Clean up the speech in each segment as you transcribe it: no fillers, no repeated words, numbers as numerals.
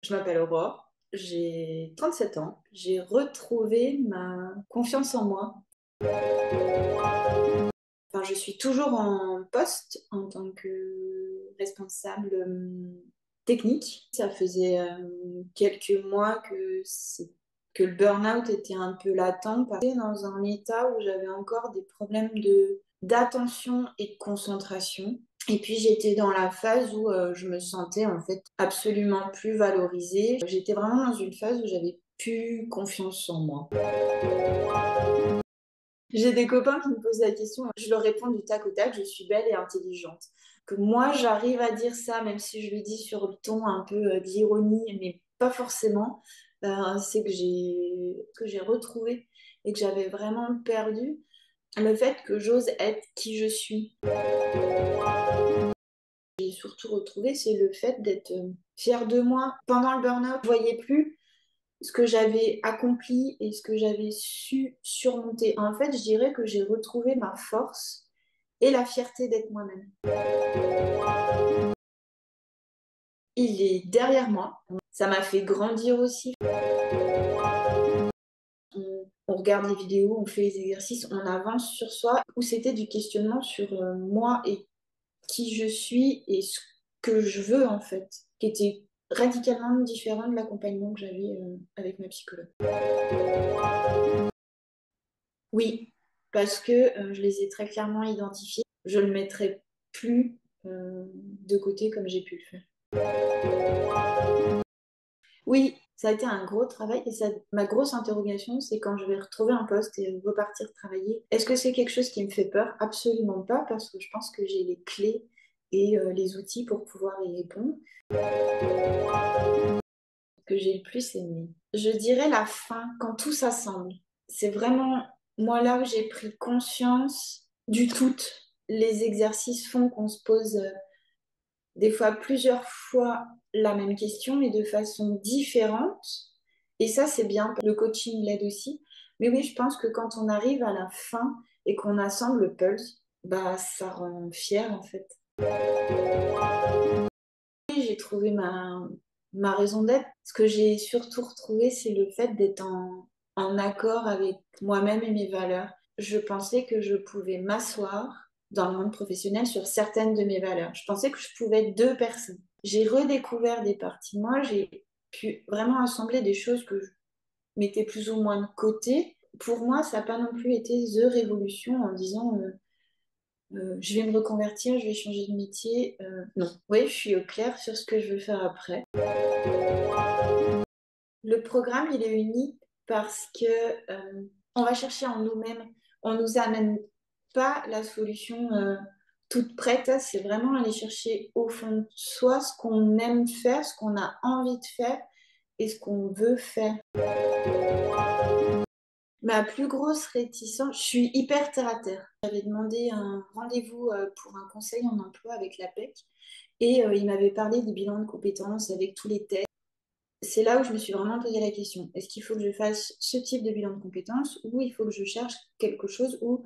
Je m'appelle Aurore, j'ai 37 ans, j'ai retrouvé ma confiance en moi. Enfin, je suis toujours en poste en tant que responsable technique. Ça faisait quelques mois que le burn-out était un peu latent, parce que j'étais dans un état où j'avais encore des problèmes d'attention et de concentration. Et puis j'étais dans la phase où je me sentais en fait absolument plus valorisée. J'étais vraiment dans une phase où j'avais plus confiance en moi. J'ai des copains qui me posent la question, je leur réponds du tac au tac, je suis belle et intelligente. Que moi j'arrive à dire ça, même si je le dis sur le ton un peu d'ironie, mais pas forcément, c'est que j'ai retrouvé et que j'avais vraiment perdu le fait que j'ose être qui je suis. J'ai surtout retrouvé, c'est le fait d'être fière de moi. Pendant le burn-out, je ne voyais plus ce que j'avais accompli et ce que j'avais su surmonter. En fait, je dirais que j'ai retrouvé ma force et la fierté d'être moi-même. Il est derrière moi. Ça m'a fait grandir aussi. On regarde les vidéos, on fait les exercices, on avance sur soi. Où c'était du questionnement sur moi et qui je suis et ce que je veux en fait, qui était radicalement différent de l'accompagnement que j'avais avec ma psychologue. Oui, parce que je les ai très clairement identifiés. Je ne le mettrai plus de côté comme j'ai pu le faire. Oui, ça a été un gros travail et ça, ma grosse interrogation, c'est quand je vais retrouver un poste et repartir travailler. Est-ce que c'est quelque chose qui me fait peur? Absolument pas, parce que je pense que j'ai les clés et les outils pour pouvoir y répondre. Ce que j'ai le plus aimé. Je dirais la fin, quand tout s'assemble. C'est vraiment moi là où j'ai pris conscience du tout. Les exercices font qu'on se pose des fois plusieurs fois la même question, mais de façon différente. Et ça, c'est bien. Le coaching l'aide aussi. Mais oui, je pense que quand on arrive à la fin et qu'on assemble le pulse, bah, ça rend fier en fait. Et j'ai trouvé ma raison d'être. Ce que j'ai surtout retrouvé, c'est le fait d'être en accord avec moi-même et mes valeurs. Je pensais que je pouvais m'asseoir dans le monde professionnel sur certaines de mes valeurs. Je pensais que je pouvais être deux personnes. J'ai redécouvert des parties de moi, j'ai pu vraiment assembler des choses que je mettais plus ou moins de côté. Pour moi, ça n'a pas non plus été the révolution en disant je vais me reconvertir, je vais changer de métier. Non. Oui, je suis au clair sur ce que je veux faire après. Le programme, il est unique parce que on va chercher en nous-mêmes. On nous amène pas la solution toute prête. C'est vraiment aller chercher au fond de soi ce qu'on aime faire, ce qu'on a envie de faire et ce qu'on veut faire. Ma plus grosse réticence, je suis hyper terre à terre. J'avais demandé un rendez-vous pour un conseil en emploi avec l'APEC et il m'avait parlé des bilans de compétences avec tous les tests. C'est là où je me suis vraiment posé la question. Est-ce qu'il faut que je fasse ce type de bilan de compétences ou il faut que je cherche quelque chose où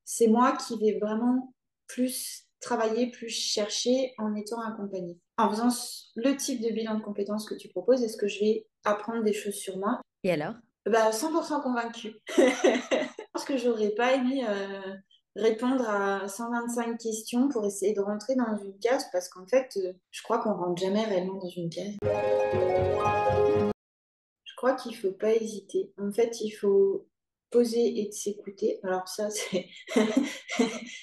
c'est moi qui vais vraiment plus travailler, plus chercher en étant accompagnée. En faisant le type de bilan de compétences que tu proposes, est-ce que je vais apprendre des choses sur moi? Et alors? Bah, 100% convaincue. Je pense que j'aurais pas aimé répondre à 125 questions pour essayer de rentrer dans une case parce qu'en fait, je crois qu'on rentre jamais réellement dans une case. Je crois qu'il faut pas hésiter. En fait, il faut poser et de s'écouter. Alors ça, c'est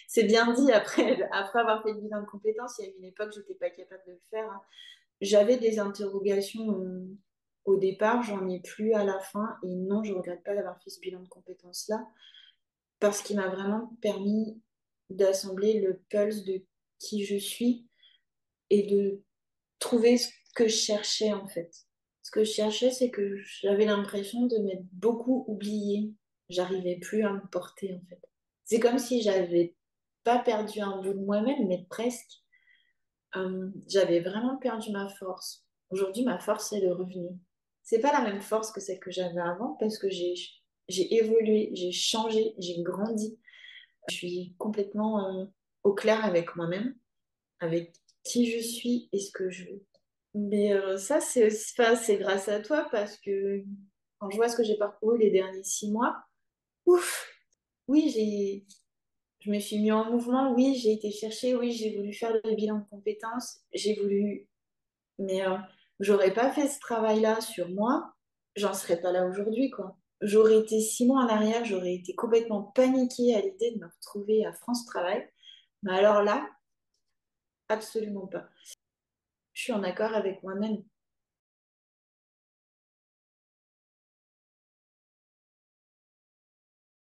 c'est bien dit après avoir fait le bilan de compétences. Il y a une époque, je n'étais pas capable de le faire, hein. J'avais des interrogations au départ, j'en ai plus à la fin. Et non, je ne regrette pas d'avoir fait ce bilan de compétences-là parce qu'il m'a vraiment permis d'assembler le pulse de qui je suis et de trouver ce que je cherchais en fait. Ce que je cherchais, c'est que j'avais l'impression de m'être beaucoup oubliée. J'arrivais plus à me porter en fait. C'est comme si j'avais pas perdu un bout de moi-même, mais presque. J'avais vraiment perdu ma force. Aujourd'hui, ma force, c'est le revenu. C'est pas la même force que celle que j'avais avant parce que j'ai évolué, j'ai changé, j'ai grandi. Je suis complètement au clair avec moi-même, avec qui je suis et ce que je veux. Mais ça, c'est grâce à toi parce que quand je vois ce que j'ai parcouru les derniers 6 mois, ouf, oui, je me suis mis en mouvement, oui, j'ai été chercher, oui, j'ai voulu faire le bilan de compétences, j'ai voulu, mais j'aurais pas fait ce travail-là sur moi, j'en serais pas là aujourd'hui, quoi. J'aurais été 6 mois en arrière, j'aurais été complètement paniquée à l'idée de me retrouver à France Travail. Mais alors là, absolument pas. Je suis en accord avec moi-même.